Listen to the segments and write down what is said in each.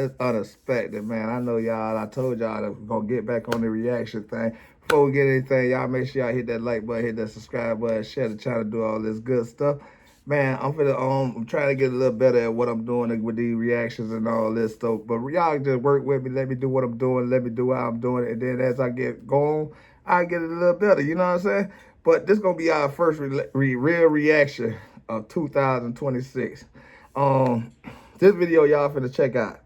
It's unexpected, man. I know y'all, I told y'all that we're going to get back on the reaction thing. Before we get anything, y'all make sure y'all hit that like button, hit that subscribe button, share the channel, do all this good stuff. Man, I'm trying to get a little better at what I'm doing with these reactions and all this stuff. But y'all just work with me, let me do what I'm doing, let me do how I'm doing it. And then as I get going, I get it a little better, you know what I'm saying? But this going to be our first real reaction of 2026. This video y'all finna check out.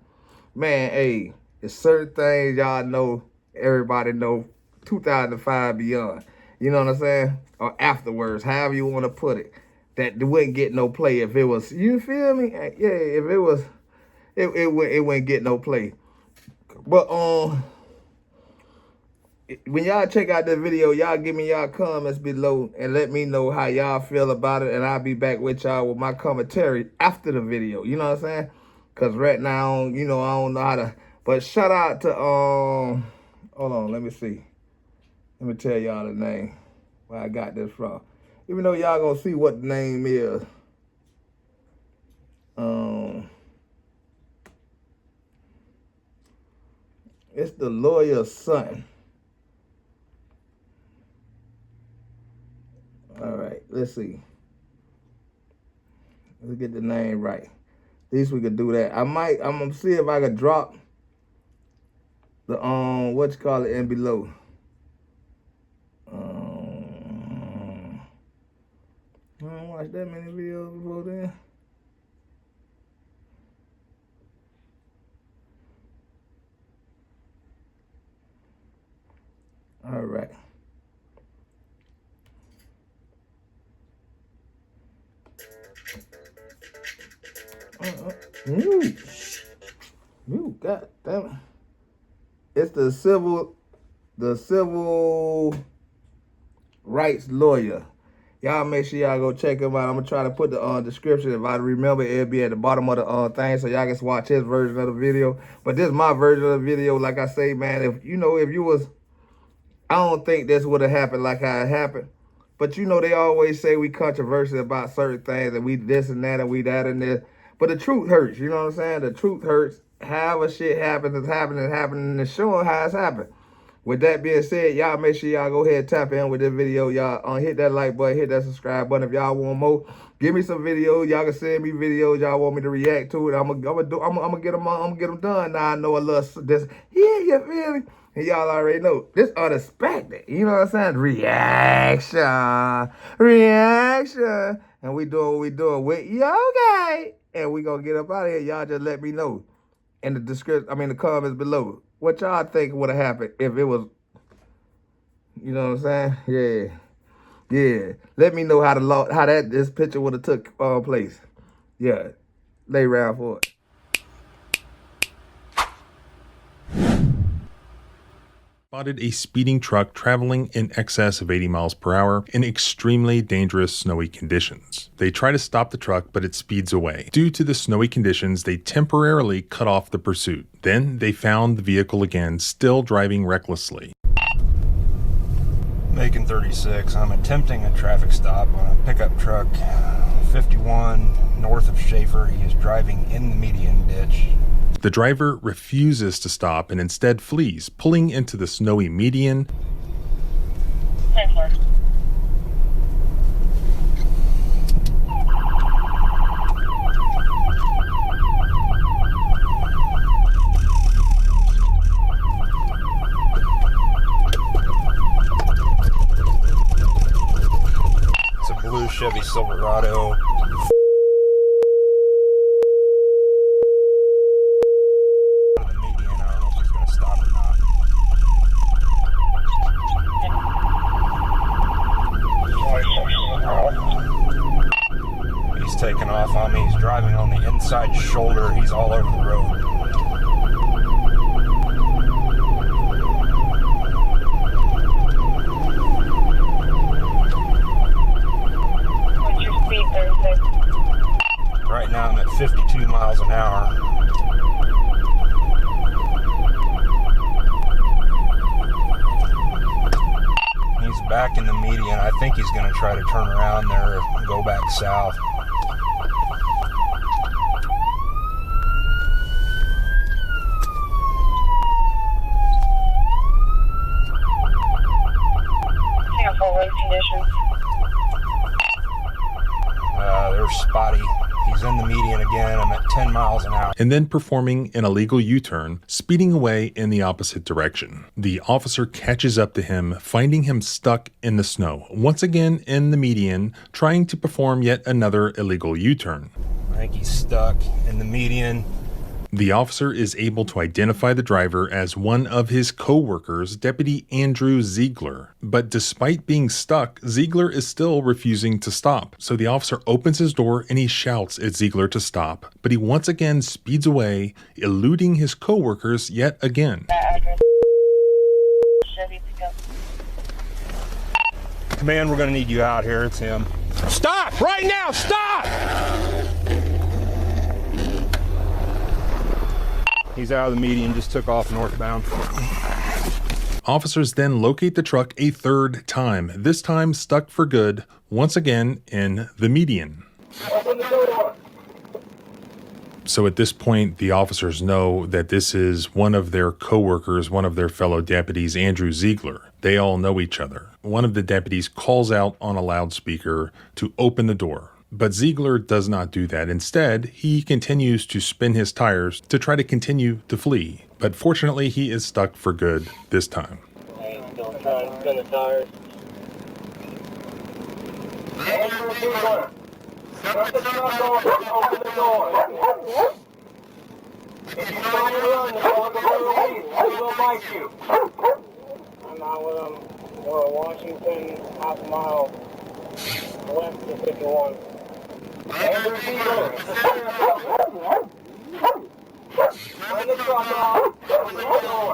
Man, hey, there's certain things y'all know, everybody know, 2005 beyond. You know what I'm saying? Or afterwards, however you want to put it. That wouldn't get no play if it was, you feel me? Yeah, if it was, it wouldn't get no play. But when y'all check out this video, y'all give me y'all comments below and let me know how y'all feel about it, and I'll be back with y'all with my commentary after the video. You know what I'm saying? Because right now, you know, I don't know how to. But shout out to, hold on, let me see. Let me tell y'all the name where I got this from. Even though y'all gonna see what the name is. It's the lawyer's son. All right, let's see. Let's get the name right. At least we could do that. I'm gonna see if I could drop the what you call it in below. I don't watch that many videos before then. All right. God damn it. It's the civil rights lawyer. Y'all make sure y'all go check him out. I'm gonna try to put the description. If I remember, it'll be at the bottom of the thing, so y'all can watch his version of the video. But this is my version of the video. Like I say, man, if you was, I don't think this would have happened like how it happened. But you know, they always say we controversial about certain things, and we this and that, and we that and this. But the truth hurts, you know what I'm saying? The truth hurts. However shit happens, it's happening, and it's showing how it's happened. With that being said, y'all make sure y'all go ahead and tap in with this video. Y'all hit that like button, hit that subscribe button. If y'all want more, give me some videos. Y'all can send me videos y'all want me to react to it. I'm gonna get them done. Now I know a little this. Yeah, you feel me? And y'all already know this unexpected. You know what I'm saying? Reaction, and we doing what we doing with Yogi. And we gonna get up out of here. Y'all just let me know in the description. The comments below. What y'all think would have happened if it was, you know what I'm saying? Yeah. Let me know how this picture would have took place. Yeah. Lay round for it. Spotted a speeding truck traveling in excess of 80 miles per hour in extremely dangerous snowy conditions. They try to stop the truck, but it speeds away. Due to the snowy conditions, they temporarily cut off the pursuit. Then they found the vehicle again, still driving recklessly. Macon 36, I'm attempting a traffic stop on a pickup truck, 51 north of Schaefer. He is driving in the median ditch. The driver refuses to stop and instead flees, pulling into the snowy median. It's a blue Chevy Silverado. Taking off on me. He's driving on the inside shoulder. He's all over the road. What's your speed, Thursday? Right now I'm at 52 miles an hour. He's back in the median. I think he's going to try to turn around there and go back south. road conditions? They're spotty. He's in the median again. I'm at 10 miles an hour. And then performing an illegal U-turn, speeding away in the opposite direction. The officer catches up to him, finding him stuck in the snow, once again in the median, trying to perform yet another illegal U-turn. I think he's stuck in the median. The officer is able to identify the driver as one of his co-workers, Deputy Andrew Ziegler. But despite being stuck, Ziegler is still refusing to stop. So the officer opens his door and he shouts at Ziegler to stop. But he once again speeds away, eluding his co-workers yet again. Address. Chevy pickup. Command, we're going to need you out here. It's him. Stop! Right now! Stop! He's out of the median, just took off northbound. Officers then locate the truck a third time, this time stuck for good, once again in the median. So at this point, the officers know that this is one of their co-workers, one of their fellow deputies, Andrew Ziegler. They all know each other. One of the deputies calls out on a loudspeaker to open the door. But Ziegler does not do that. Instead, he continues to spin his tires to try to continue to flee. But fortunately, he is stuck for good this time. Hey, still trying to spin the tires. Andrew Ziegler, shut the truck off and open the door. If you try to run, the dog will leave. He will bite you. I'm out with him. We're Washington, half a mile west of 51. Andrew Ziegler, turn the truck off, open the door.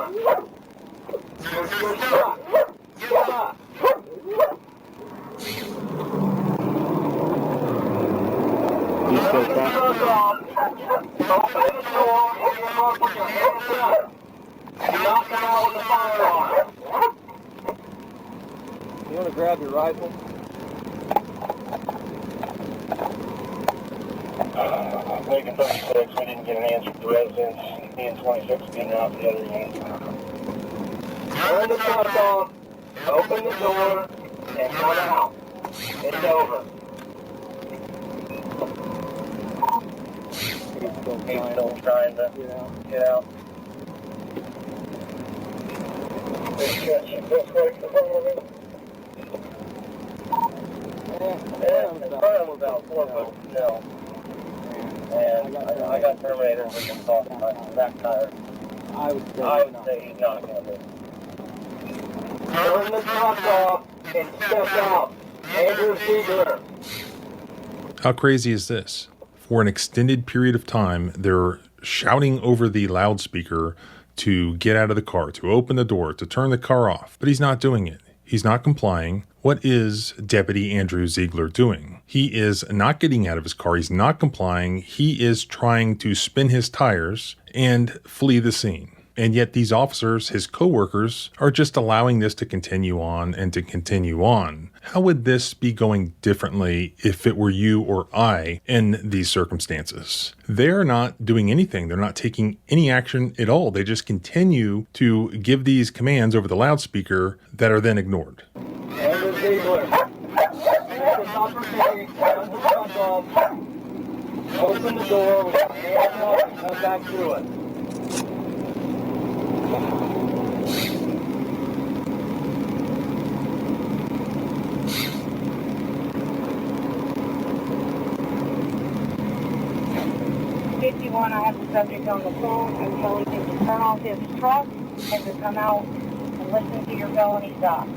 Here's your truck. Give up. Turn the truck off, open the door, and you walk with your hands up. And knock them out with a firearm. You want to grab your rifle? Lincoln 36, we didn't get an answer from the residents. Me and 26 getting out the other end. Turn the truck off, open the door, and come out. It's over. He's still trying to get out. It's about 4 foot still. And I got Terminator we can talk about back tire. I would say he's not going to be. Turn the truck off and step out. Andrew Ziegler. How crazy is this? For an extended period of time, they're shouting over the loudspeaker to get out of the car, to open the door, to turn the car off. But he's not doing it. He's not complying. What is Deputy Andrew Ziegler doing? He is not getting out of his car. He's not complying. He is trying to spin his tires and flee the scene. And yet these officers, his co-workers, are just allowing this to continue on and to continue on. How would this be going differently if it were you or I in these circumstances? They're not doing anything. They're not taking any action at all. They just continue to give these commands over the loudspeaker that are then ignored. Andrew Ziegler. Open the door with your hands up and come back through it. I have the subject on the phone and telling him to turn off his truck and to come out and listen to your felony stop.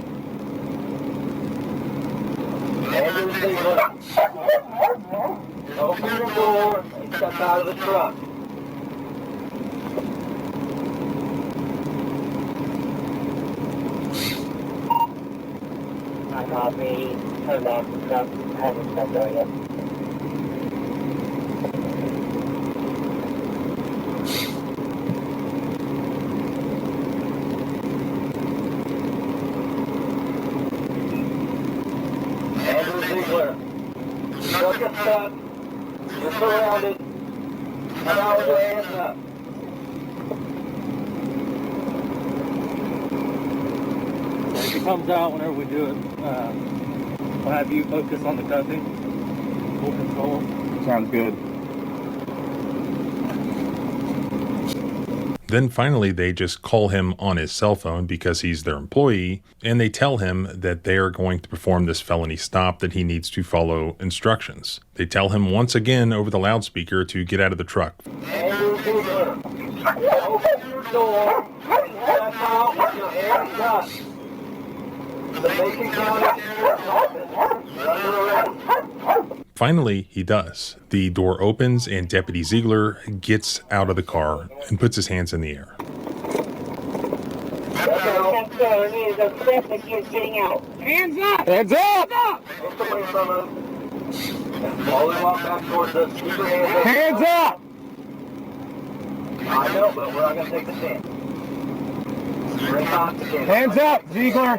Andrew Ziegler. Open the door and step out of the truck. I copy. Turn off the truck. Hasn't stepped out yet. Truck is stuck. You're surrounded. Come out with your hands up. it comes out whenever we do it, we'll have you focus on the cuffing. Full control. Sounds good. Then finally, they just call him on his cell phone because he's their employee, and they tell him that they are going to perform this felony stop, that he needs to follow instructions. They tell him once again over the loudspeaker to get out of the truck. Andrew Ziegler, open your door, step out with your hands up. The Macon County Sheriff's Office, you're under arrest. Finally, he does. The door opens and Deputy Ziegler gets out of the car and puts his hands in the air. Hands up! Hands up! Get away from him. Slowly walk back towards us. Keep your hands up. Hands up! I know, but we're not going to take the chance. Bring oxygen. Hands up, Ziegler!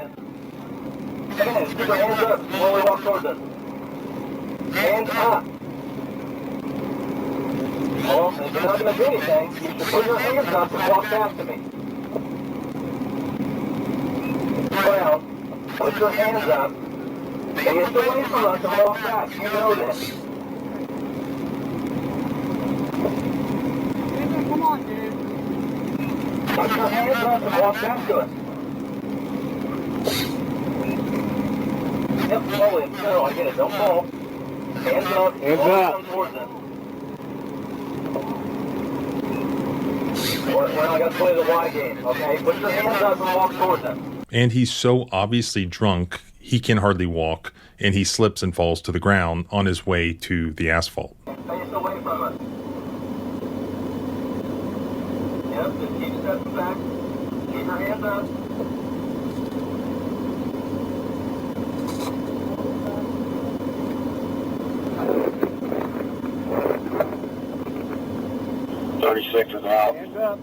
Come in, keep your hands up. Slowly walk towards us. Hands up! Well, if you're not going to do anything, you should put your hands up and walk back to me. Well, put your hands up. Stay away from us and walk back. You know this. Come on, dude. Put your hands up and walk back to us. Yep, slowly. No, I get it. Don't fall. Hands up. Hands up. Towards us. Well, I got to play the Y game, okay? Put your hands up and walk towards them. And he's so obviously drunk, he can hardly walk, and he slips and falls to the ground on his way to the asphalt. Face away from us. Yep, just keep stepping back. Keep your hands up. Thirty-six is out. Hands up.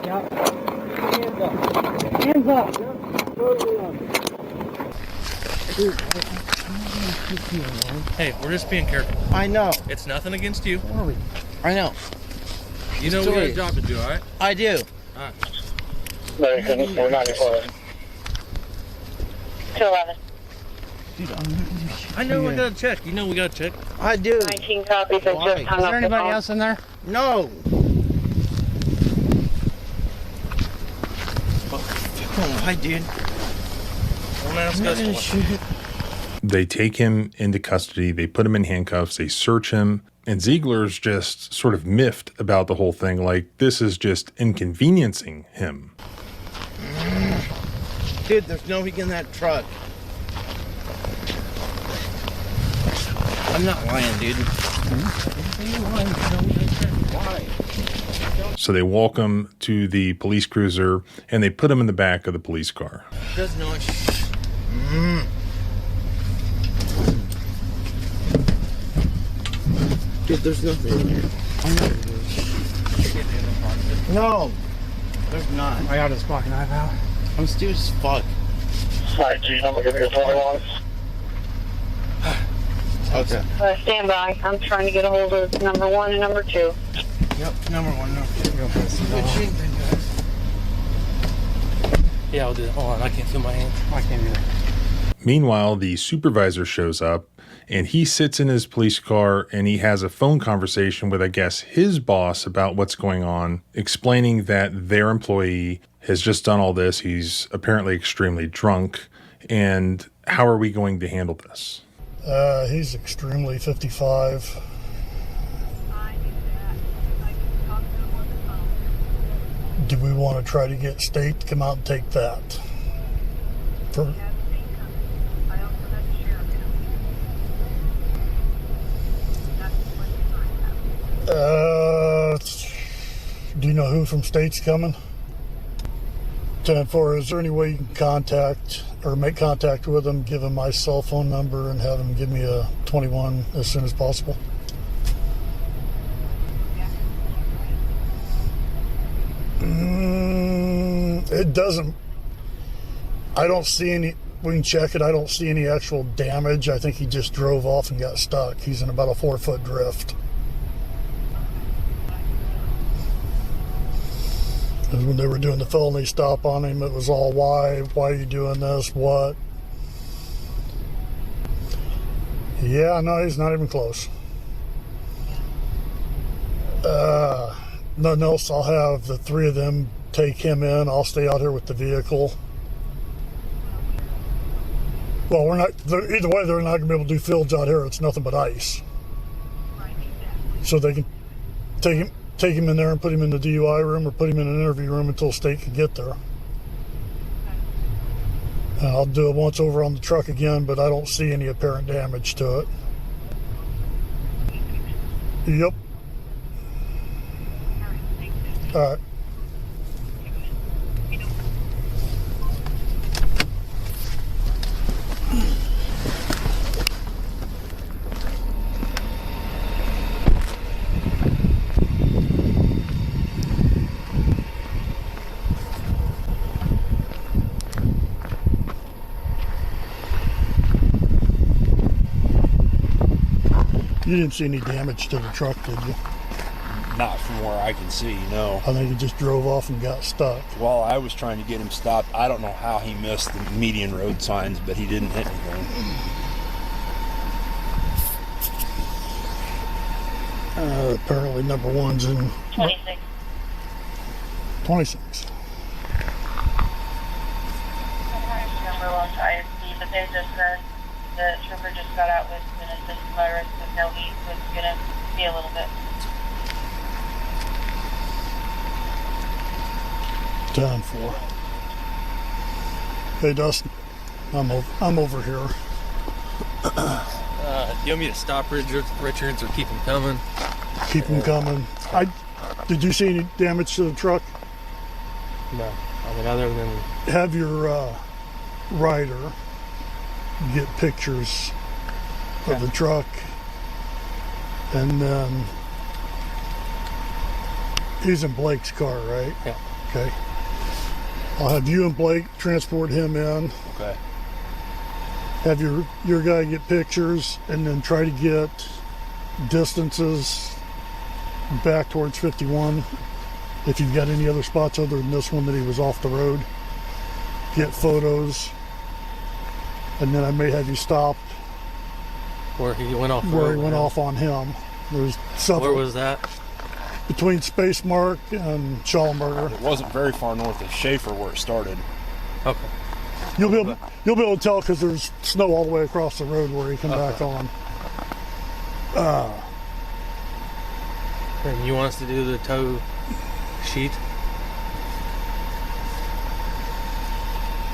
Yep. Hands up. Hands up. Totally up. Hey, we're just being careful. I know. It's nothing against you. I know. You know we got a job to do, all right? I do. All right. We're not recording. 211. I know we got to check. You know we got to check. I do. 19 copies. I Why? just hung Is up there the anybody phone. else in there? No. Oh, why, dude? Don't ask us what. They take him into custody, they put him in handcuffs, they search him, and Ziegler's just sort of miffed about the whole thing, like this is just inconveniencing him. Dude, there's nobody in that truck. I'm not lying, dude. So they walk him to the police cruiser, and they put him in the back of the police car. Does no. Dude, there's nothing in here. No, there's not. I got his fucking knife out. I'm stupid as fuck. Alright, G, I'm gonna give you a phone logs. Okay. Stand by. I'm trying to get a hold of number 1 and number 2. Yep, number 1, number 2. Good shit, then, guys. Yeah, I'll do it. Hold on, I can't feel my hands. I can't do that. Meanwhile, the supervisor shows up, and he sits in his police car, and he has a phone conversation with, I guess, his boss about what's going on, explaining that their employee has just done all this. He's apparently extremely drunk, and how are we going to handle this? He's extremely 55. Do we want to try to get state to come out and take that? For, do you know who from state's coming? 10-4, is there any way you can contact or make contact with him, give him my cell phone number, and have him give me a 21 as soon as possible? It doesn't. I don't see any. We can check it. I don't see any actual damage. I think he just drove off and got stuck. He's in about a 4-foot drift. And when they were doing the felony stop on him, it was all why are you doing this, what? Yeah, no, he's not even close. Nothing else, I'll have the three of them take him in. I'll stay out here with the vehicle. Well, either way, they're not going to be able to do fields out here. It's nothing but ice. So they can take him in there and put him in the DUI room or put him in an interview room until state can get there. And I'll do it once over on the truck again, but I don't see any apparent damage to it. Yep. All right. You didn't see any damage to the truck, did you? Not from where I can see, no. I think he just drove off and got stuck. While I was trying to get him stopped, I don't know how he missed the median road signs, but he didn't hit anything. Apparently number one's in 26. 26. Number one's ISP, but they just said the trooper just got out with an assist virus with no heat, so it's gonna be a little bit. 10-4. Hey Dustin, I'm over here. You want me to stop Richards or keep him coming? Keep them coming. Did you see any damage to the truck? No. I mean, other than Have your rider get pictures of the truck, and then he's in Blake's car, right? Yeah. Okay. I'll have you and Blake transport him in. Okay. Have your guy get pictures, and then try to get distances back towards 51. If you've got any other spots other than this one that he was off the road, get photos, and then I may have you stop where he went off. where he went off on him. There's several. Where was that? Between Space Mark and Schallenberger. It wasn't very far north of Schaefer where it started. Okay. You'll be able to tell because there's snow all the way across the road where he come back on. And you want us to do the tow sheet?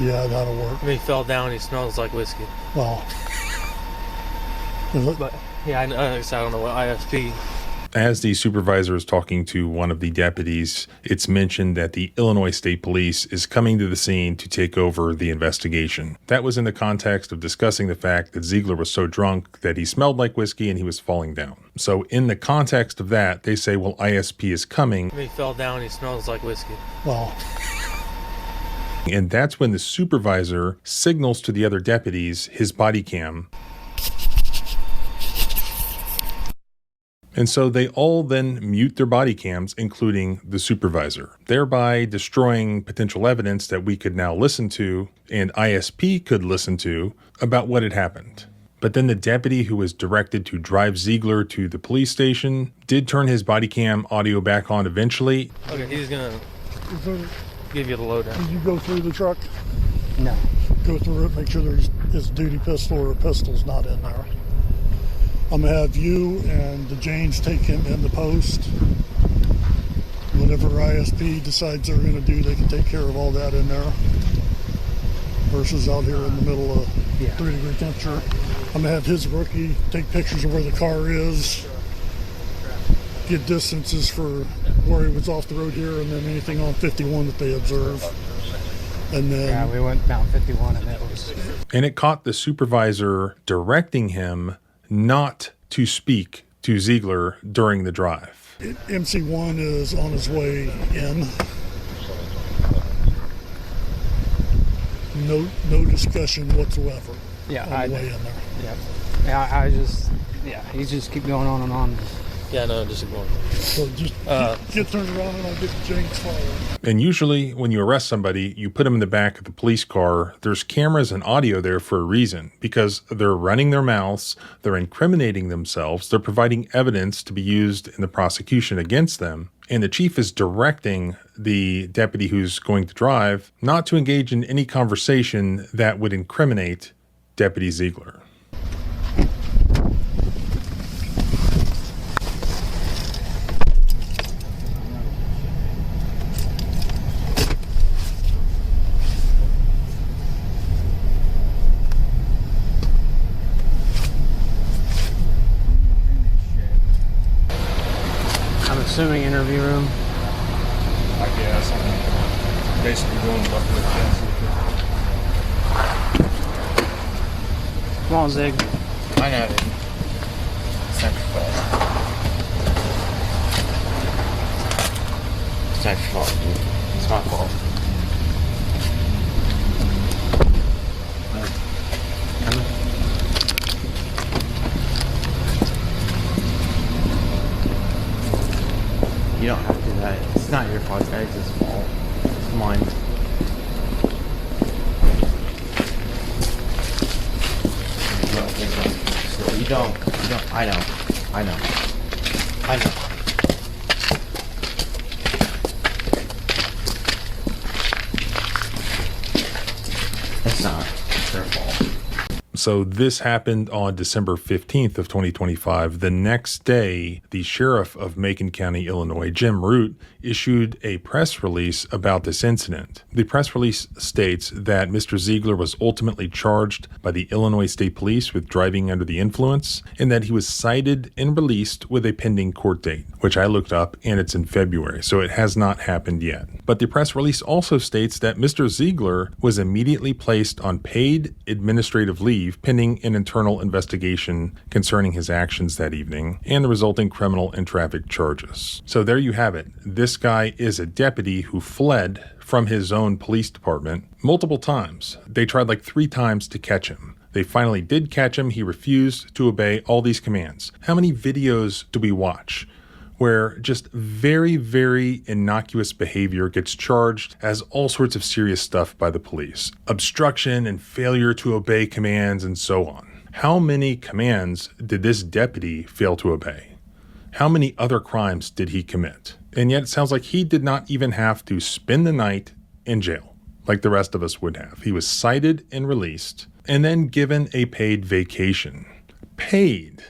Yeah, that'll work. I mean, he fell down. He smells like whiskey. Well, But yeah, I don't know what ISP. As the supervisor is talking to one of the deputies, it's mentioned that the Illinois State Police is coming to the scene to take over the investigation. That was in the context of discussing the fact that Ziegler was so drunk that he smelled like whiskey and he was falling down. So in the context of that, they say, well, ISP is coming. He fell down. He smells like whiskey. well, And that's when the supervisor signals to the other deputies his body cam. And so they all then mute their body cams, including the supervisor, thereby destroying potential evidence that we could now listen to and ISP could listen to about what had happened. But then the deputy who was directed to drive Ziegler to the police station did turn his body cam audio back on eventually. Okay, he's gonna give you the lowdown. did you go through the truck? No. Go through it, make sure there's his duty pistol or a pistol's not in there. I'm gonna have you and the Janes take him in the post. Whatever ISP decides they're gonna do, they can take care of all that in there. Versus out here in the middle of 3-degree temperature. I'm gonna have his rookie take pictures of where the car is, get distances for where he was off the road here, and then anything on 51 that they observe. And then Yeah, we went down 51 and it was. And it caught the supervisor directing him not to speak to Ziegler during the drive. MC1 is on his way in. No discussion whatsoever Yeah, on the way in there. Yeah, I just, yeah, he just keep going on and on. Yeah, no, just ignore me. So just get turned around and I'll get James following. And usually when you arrest somebody, you put them in the back of the police car. There's cameras and audio there for a reason, because they're running their mouths, they're incriminating themselves, they're providing evidence to be used in the prosecution against them. And the chief is directing the deputy who's going to drive not to engage in any conversation that would incriminate Deputy Ziegler. I'm assuming interview room. I guess I'm basically doing what with Come on, Zig. I know, dude. It's not your fault. It's not your fault, dude. It's my fault. You don't have to do that. It's not your fault. It's Ex's fault. It's mine. You don't. I know. It's not their fault. So this happened on December 15th of 2025. The next day, the sheriff of Macon County, Illinois, Jim Root, issued a press release about this incident. The press release states that Mr. Ziegler was ultimately charged by the Illinois State Police with driving under the influence, and that he was cited and released with a pending court date, which I looked up, and it's in February, so it has not happened yet. But the press release also states that Mr. Ziegler was immediately placed on paid administrative leave pending an internal investigation concerning his actions that evening and the resulting criminal and traffic charges. So there you have it. This guy is a deputy who fled from his own police department multiple times. They tried like 3 times to catch him. They finally did catch him. He refused to obey all these commands. How many videos do we watch where just very, very innocuous behavior gets charged as all sorts of serious stuff by the police? Obstruction and failure to obey commands and so on. How many commands did this deputy fail to obey? How many other crimes did he commit? And yet it sounds like he did not even have to spend the night in jail like the rest of us would have. He was cited and released and then given a paid vacation. Paid.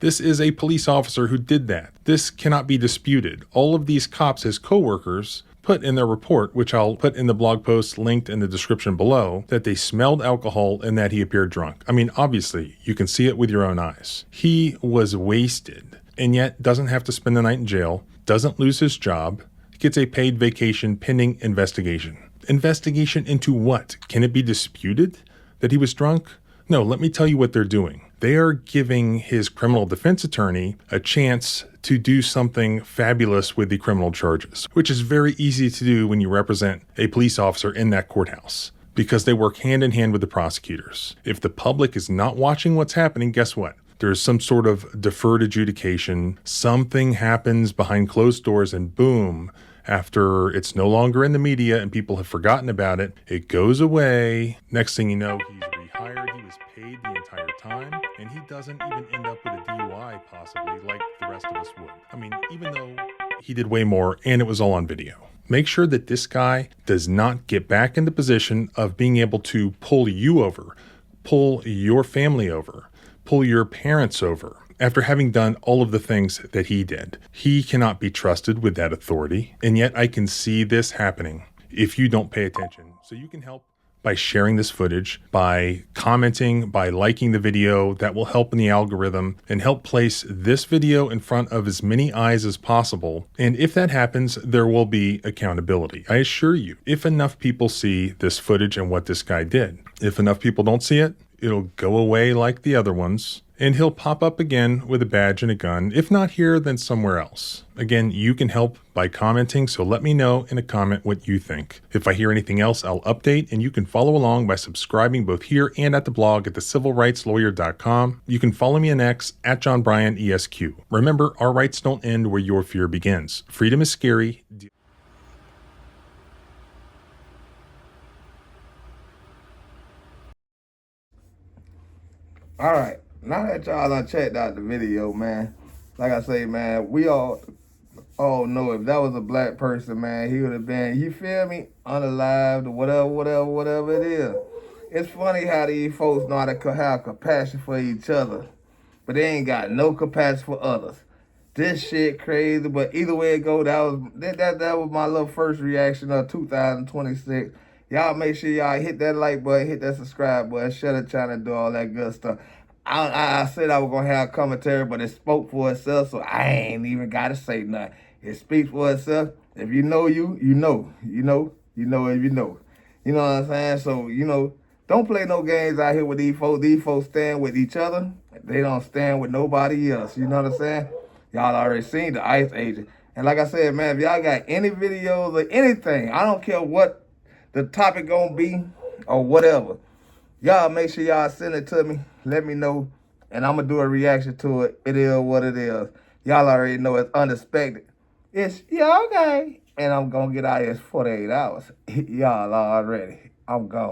This is a police officer who did that. This cannot be disputed. All of these cops, his co-workers, put in their report, which I'll put in the blog post linked in the description below, that they smelled alcohol and that he appeared drunk. I mean, obviously, you can see it with your own eyes. He was wasted and yet doesn't have to spend the night in jail, doesn't lose his job, gets a paid vacation pending investigation. Investigation into what? Can it be disputed that he was drunk? No, let me tell you what they're doing. They are giving his criminal defense attorney a chance to do something fabulous with the criminal charges, which is very easy to do when you represent a police officer in that courthouse, because they work hand in hand with the prosecutors. If the public is not watching what's happening, guess what? There's some sort of deferred adjudication. Something happens behind closed doors and boom, after it's no longer in the media and people have forgotten about it, it goes away. Next thing you know, he's rehired. He was paid the entire time, and he doesn't even end up with a DUI possibly like the rest of us would. I mean, even though he did way more and it was all on video. Make sure that this guy does not get back in the position of being able to pull you over, pull your family over, pull your parents over. After having done all of the things that he did, he cannot be trusted with that authority. And yet I can see this happening if you don't pay attention. So you can help by sharing this footage, by commenting, by liking the video. That will help in the algorithm and help place this video in front of as many eyes as possible. And if that happens, there will be accountability. I assure you, if enough people see this footage and what this guy did. If enough people don't see it, it'll go away like the other ones, and he'll pop up again with a badge and a gun. If not here, then somewhere else. Again, you can help by commenting, so let me know in a comment what you think. If I hear anything else, I'll update, and you can follow along by subscribing both here and at the blog at thecivilrightslawyer.com. You can follow me on X at John Bryan ESQ. Remember, our rights don't end where your fear begins. Freedom is scary. All right, now that y'all done checked out the video, man, like I say, man, we all know if that was a black person, man, he would have been, you feel me, unalived or whatever it is. It's funny how these folks know how to have compassion for each other, but they ain't got no compassion for others. This shit crazy, but either way it go, that was my little first reaction of 2026. Y'all make sure y'all hit that like button, hit that subscribe button, share the channel, do all that good stuff. I said I was going to have commentary, but it spoke for itself, so I ain't even got to say nothing. It speaks for itself. If you know you, you know. You know if you know. You know what I'm saying? So, don't play no games out here with these folks. These folks stand with each other. They don't stand with nobody else. You know what I'm saying? Y'all already seen the ICE agent. And like I said, man, if y'all got any videos or anything, I don't care what the topic gonna be or whatever, y'all make sure y'all send it to me. Let me know, and I'm gonna do a reaction to it. It is what it is. Y'all already know it's unexpected. It's, yeah, okay. And I'm gonna get out of here in 48 hours. Y'all already. I'm gone.